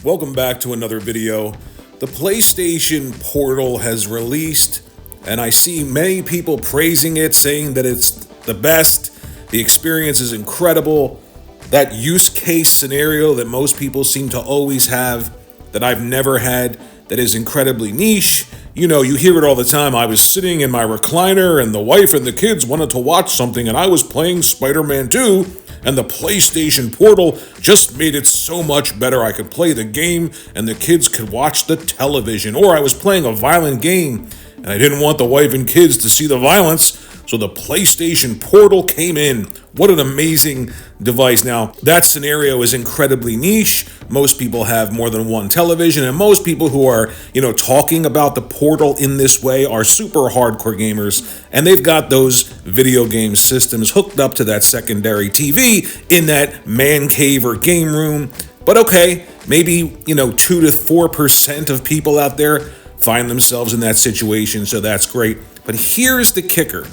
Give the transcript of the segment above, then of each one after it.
Welcome back to another video. The PlayStation Portal has released, and I see many people praising it, saying that it's the best, the experience is incredible. That use case scenario that most people seem to always have, that I've never had, that is incredibly niche. You know, you hear it all the time. I was sitting in my recliner and the wife and the kids wanted to watch something and I was playing Spider-Man 2 and the PlayStation Portal just made it so much better. I could play the game and the kids could watch the television. Or I was playing a violent game and I didn't want the wife and kids to see the violence, so the PlayStation Portal came in. What an amazing device. Now, that scenario is incredibly niche. Most people have more than one television, and most people who are, talking about the Portal in this way are super hardcore gamers, and they've got those video game systems hooked up to that secondary TV in that man cave or game room. But okay, maybe, 2 to 4% of people out there find themselves in that situation, so that's great. But here's the kicker.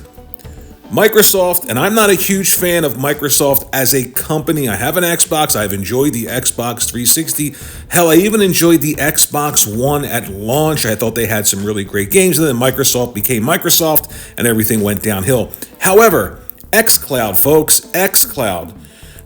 Microsoft, and I'm not a huge fan of Microsoft as a company. I have an Xbox. I've enjoyed the Xbox 360. Hell, I even enjoyed the Xbox One at launch. I thought they had some really great games, and then Microsoft became Microsoft, and everything went downhill. However, XCloud, folks, XCloud.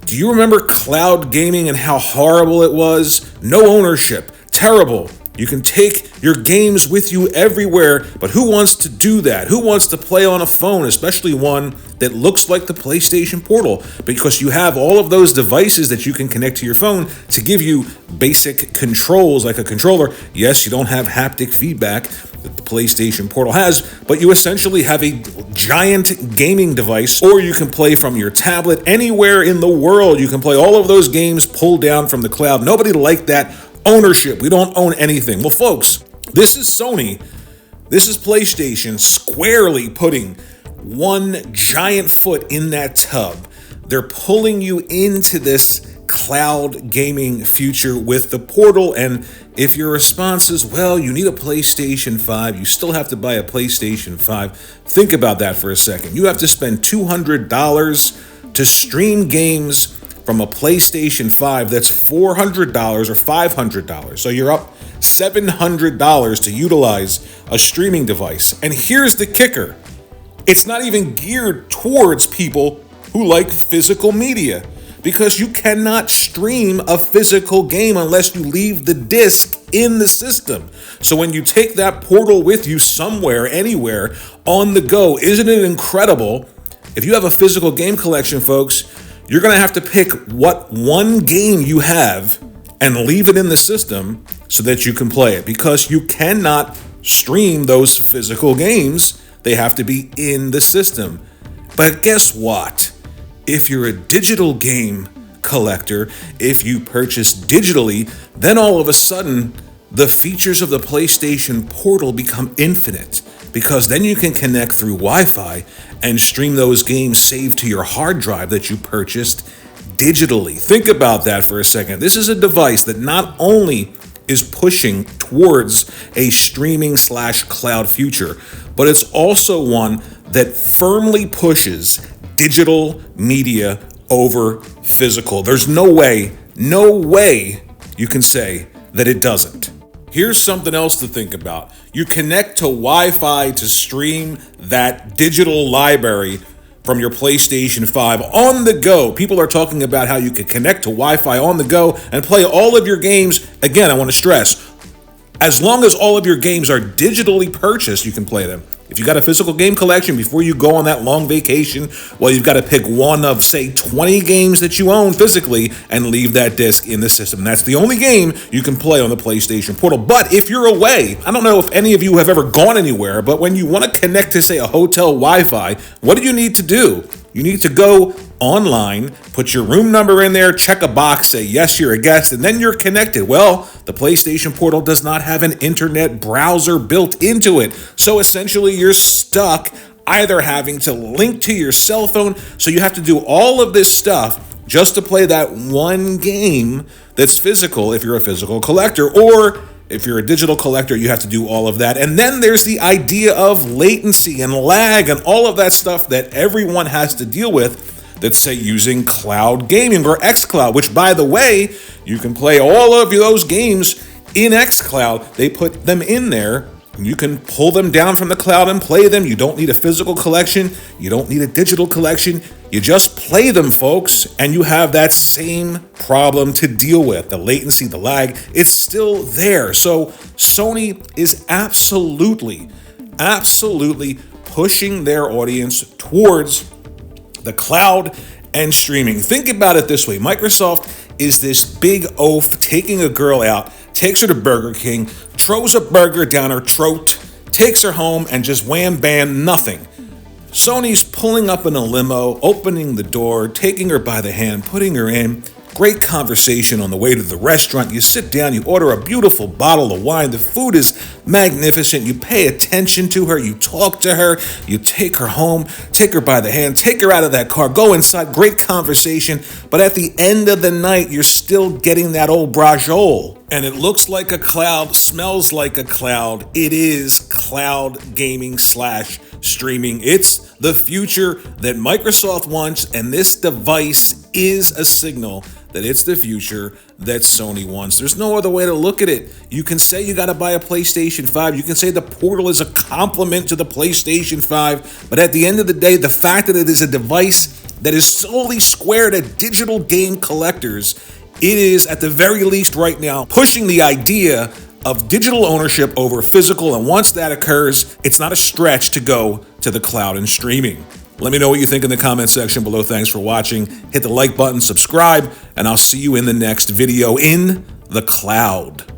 Do you remember cloud gaming and how horrible it was? No ownership. Terrible. You can take your games with you everywhere, but who wants to do that? Who wants to play on a phone, especially one that looks like the PlayStation Portal? Because you have all of those devices that you can connect to your phone to give you basic controls like a controller. Yes, you don't have haptic feedback that the PlayStation Portal has, but you essentially have a giant gaming device, or you can play from your tablet anywhere in the world. You can play all of those games pulled down from the cloud. Nobody liked that. Ownership. We don't own anything. Well, folks, this is Sony. This is PlayStation squarely putting one giant foot in that tub. They're pulling you into this cloud gaming future with the Portal. And if your response is, well, you need a PlayStation 5, you still have to buy a PlayStation 5. Think about that for a second. You have to spend $200 to stream games from a PlayStation 5 that's $400 or $500. So you're up $700 to utilize a streaming device. And here's the kicker. It's not even geared towards people who like physical media, because you cannot stream a physical game unless you leave the disc in the system. So when you take that Portal with you somewhere, anywhere, on the go, isn't it incredible? If you have a physical game collection, folks, you're going to have to pick what one game you have and leave it in the system so that you can play it, because you cannot stream those physical games. They have to be in the system. But guess what? If you're a digital game collector, if you purchase digitally, then all of a sudden the features of the PlayStation Portal become infinite, because then you can connect through Wi-Fi and stream those games saved to your hard drive that you purchased digitally. Think about that for a second. This is a device that not only is pushing towards a streaming/cloud future, but it's also one that firmly pushes digital media over physical. There's no way you can say that it doesn't. Here's something else to think about. You connect to Wi-Fi to stream that digital library from your PlayStation 5 on the go. People are talking about how you can connect to Wi-Fi on the go and play all of your games. Again, I want to stress, as long as all of your games are digitally purchased, you can play them. If you got a physical game collection before you go on that long vacation, well, you've got to pick one of, say, 20 games that you own physically and leave that disc in the system. That's the only game you can play on the PlayStation Portal. But if you're away, I don't know if any of you have ever gone anywhere, but when you want to connect to, say, a hotel Wi-Fi, what do you need to do? You need to go online, put your room number in there, check a box, say, yes, you're a guest, and then you're connected. Well, the PlayStation Portal does not have an internet browser built into it. So essentially, you're stuck either having to link to your cell phone. So you have to do all of this stuff just to play that one game that's physical if you're a physical collector, or if you're a digital collector, you have to do all of that. And then there's the idea of latency and lag and all of that stuff that everyone has to deal with. that say using cloud gaming or XCloud, which, by the way, you can play all of those games in XCloud. They put them in there. You can pull them down from the cloud and play them. You don't need a physical collection. You don't need a digital collection. You just play them, folks, and you have that same problem to deal with. The latency, the lag, it's still there. So Sony is absolutely pushing their audience towards the cloud and streaming. Think about it this way. Microsoft is this big oaf taking a girl out, takes her to Burger King, throws a burger down her throat, takes her home, and just wham bam, nothing. Sony's pulling up in a limo, opening the door, taking her by the hand, putting her in. Great conversation on the way to the restaurant. You sit down, you order a beautiful bottle of wine. The food is magnificent. You pay attention to her, you talk to her, you take her home, take her by the hand, take her out of that car, go inside. Great conversation. But at the end of the night, you're still getting that old brajol. And it looks like a cloud, smells like a cloud. It is cloud gaming / streaming. It's the future that Microsoft wants, and this device is a signal that it's the future that Sony wants. There's no other way to look at it. You can say you got to buy a PlayStation 5. You can say the Portal is a complement to the PlayStation 5. But at the end of the day, the fact that it is a device that is solely squared at digital game collectors, it is, at the very least right now, pushing the idea of digital ownership over physical. And once that occurs, it's not a stretch to go to the cloud and streaming. Let me know what you think in the comment section below. Thanks for watching. Hit the like button, subscribe, and I'll see you in the next video in the cloud.